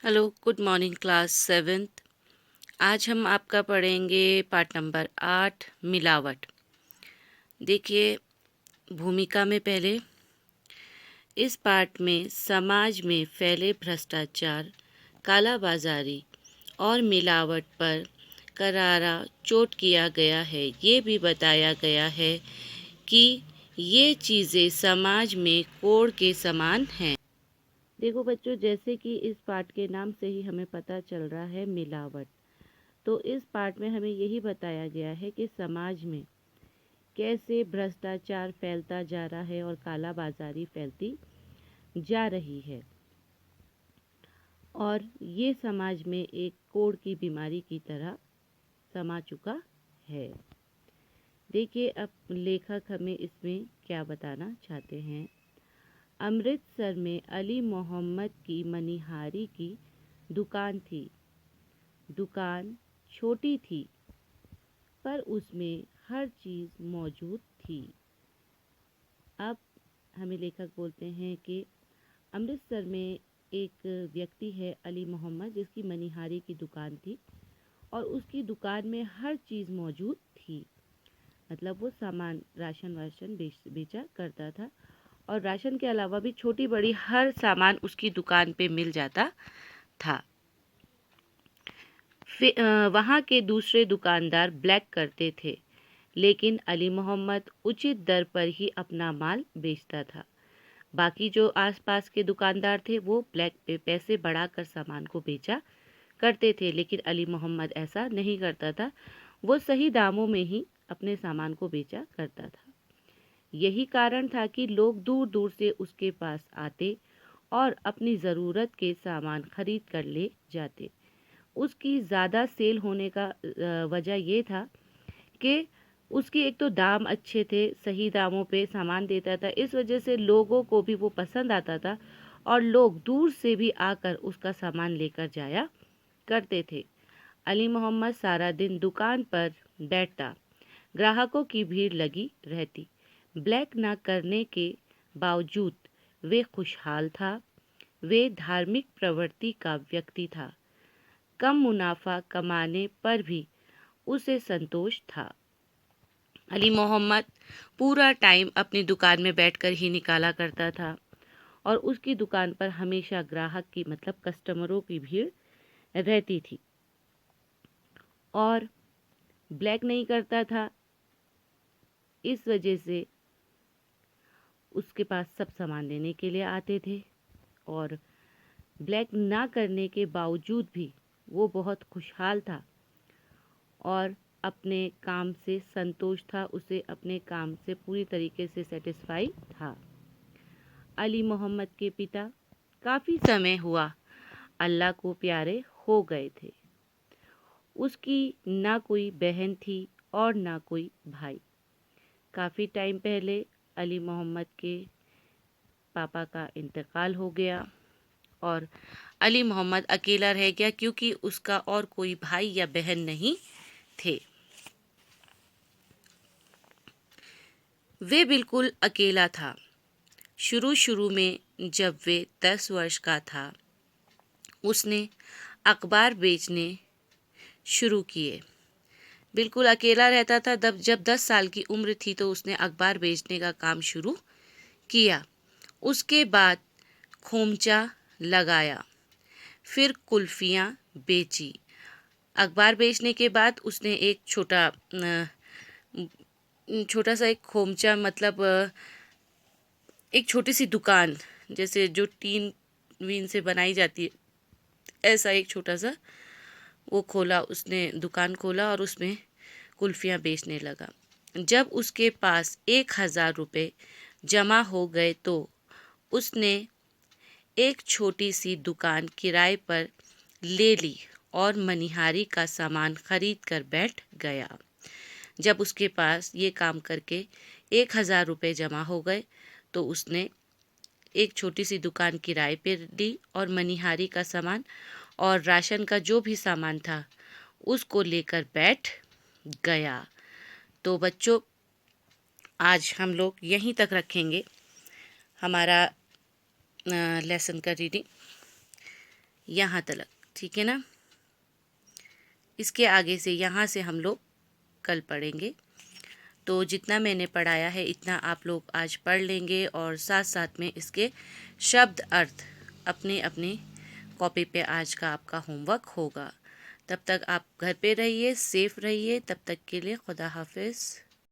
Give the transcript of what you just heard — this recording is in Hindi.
Hello, good morning class seventh. आज हम आपका पढ़ेंगे पार्ट नंबर 8 मिलावट। देखिए, भूमिका में पहले इस पार्ट में समाज में फैले भ्रष्टाचार, कालाबाजारी और मिलावट पर करारा चोट किया गया है। ये भी बताया गया है कि ये चीज़ें समाज में कोड़ के समान हैं। देखो बच्चों, जैसे कि इस पाठ के नाम से ही हमें पता चल रहा है मिलावट। तो इस पाठ में हमें यही बताया गया है कि समाज में कैसे भ्रष्टाचार फैलता जा रहा है और कालाबाजारी फैलती जा रही है, और ये समाज में एक कोढ़ की बीमारी की तरह समा चुका है। देखिए, अब लेखक हमें इसमें क्या बताना चाहते हैं। अमृतसर में अली मोहम्मद की मनिहारी की दुकान थी। दुकान छोटी थी, पर उसमें हर चीज़ मौजूद थी। अब हमें लेखक बोलते हैं कि अमृतसर में एक व्यक्ति है अली मोहम्मद, जिसकी मनिहारी की दुकान थी और उसकी दुकान में हर चीज़ मौजूद थी। मतलब वो सामान राशन वाशन बेचा करता था, और राशन के अलावा भी छोटी बड़ी हर सामान उसकी दुकान पे मिल जाता था। वहाँ के दूसरे दुकानदार ब्लैक करते थे, लेकिन अली मोहम्मद उचित दर पर ही अपना माल बेचता था। बाकी जो आसपास के दुकानदार थे वो ब्लैक पे पैसे बढ़ाकर सामान को बेचा करते थे, लेकिन अली मोहम्मद ऐसा नहीं करता था। वो सही दामों में ही अपने सामान को बेचा करता था। यही कारण था कि लोग दूर दूर से उसके पास आते और अपनी ज़रूरत के सामान खरीद कर ले जाते। उसकी ज़्यादा सेल होने का वजह ये था कि उसके एक तो दाम अच्छे थे, सही दामों पे सामान देता था। इस वजह से लोगों को भी वो पसंद आता था और लोग दूर से भी आकर उसका सामान लेकर जाया करते थे। अली मोहम्मद सारा दिन दुकान पर बैठता, ग्राहकों की भीड़ लगी रहती। ब्लैक ना करने के बावजूद वे खुशहाल था। वे धार्मिक प्रवृत्ति का व्यक्ति था। कम मुनाफा कमाने पर भी उसे संतोष था। अली मोहम्मद पूरा टाइम अपनी दुकान में बैठकर ही निकाला करता था, और उसकी दुकान पर हमेशा ग्राहक की मतलब कस्टमरों की भीड़ रहती थी। और ब्लैक नहीं करता था, इस वजह से उसके पास सब सामान लेने के लिए आते थे। और ब्लैक ना करने के बावजूद भी वो बहुत खुशहाल था और अपने काम से संतोष था। उसे अपने काम से पूरी तरीके से सेटिस्फाई था। अली मोहम्मद के पिता काफ़ी समय हुआ अल्लाह को प्यारे हो गए थे। उसकी ना कोई बहन थी और ना कोई भाई। काफ़ी टाइम पहले अली मोहम्मद के पापा का इंतकाल हो गया और अली मोहम्मद अकेला रह गया, क्योंकि उसका और कोई भाई या बहन नहीं थे। वे बिल्कुल अकेला था। शुरू शुरू में जब वे 10 वर्ष का था, उसने अखबार बेचने शुरू किए। बिल्कुल अकेला रहता था। जब 10 साल की उम्र थी तो उसने अखबार बेचने का काम शुरू किया। उसके बाद खोमचा लगाया, फिर कुल्फियाँ बेची। अखबार बेचने के बाद उसने एक छोटा सा एक खोमचा मतलब एक छोटी सी दुकान, जैसे जो टीन वीन से बनाई जाती है, ऐसा एक छोटा सा वो खोला। उसने दुकान खोला और उसमें कुल्फियाँ बेचने लगा। जब उसके पास 1,000 रुपये जमा हो गए तो उसने एक छोटी सी दुकान किराए पर ले ली और मनिहारी का सामान खरीद कर बैठ गया। जब उसके पास ये काम करके 1,000 रुपये जमा हो गए तो उसने एक छोटी सी दुकान किराए पर ली और मनिहारी का सामान और राशन का जो भी सामान था उसको लेकर बैठ गया। तो बच्चों, आज हम लोग यहीं तक रखेंगे हमारा लेसन का रीडिंग। यहाँ तक, ठीक है ना। इसके आगे से यहाँ से हम लोग कल पढ़ेंगे। तो जितना मैंने पढ़ाया है इतना आप लोग आज पढ़ लेंगे और साथ साथ में इसके शब्द अर्थ अपने अपने कॉपी पे आज का आपका होमवर्क होगा। तब तक आप घर पे रहिए, सेफ रहिए। तब तक के लिए खुदा हाफिज़।